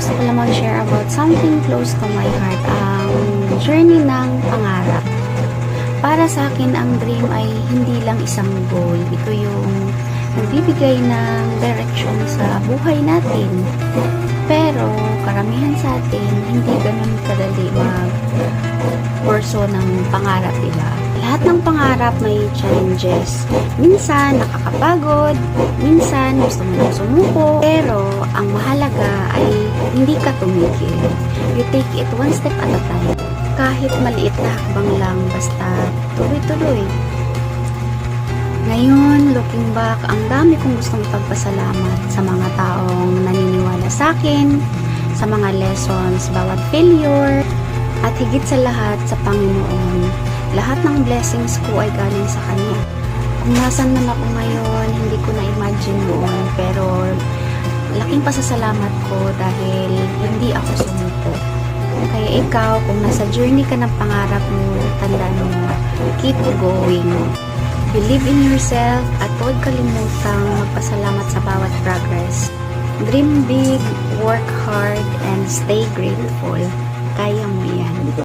gusto ko lang mag-share about something close to my heart, ang journey ng pangarap. Para sa akin, ang dream ay hindi lang isang goal. Ito yung nagbibigay ng direction sa buhay natin. Pero, karamihan sa atin, hindi ganun kadali mag-pursue ng pangarap, diba? Lahat ng pangarap may challenges. Minsan, nakakapagod. Minsan, gusto mo nang sumuko. Pero, ang mahalaga ay hindi ka tumigil. You take it one step at a time. Kahit maliit na hakbang lang, basta tuloy-tuloy. Ngayon, looking back, ang dami kong gustong ipagpasalamat sa mga taong naniniwala sa akin, sa mga lessons, bawat failure, at higit sa lahat sa Panginoon. Lahat ng blessings ko ay galing sa Kanya. Kung nasan man ako ngayon, hindi ko na-imagine noon, pero laking pasasalamat ko dahil hindi ako sumuko. Kaya ikaw, kung nasa journey ka ng pangarap mo, tandaan mo, keep going. Believe in yourself at huwag kalimutang magpasalamat sa bawat progress. Dream big, work hard, and stay grateful. Kaya mo yan.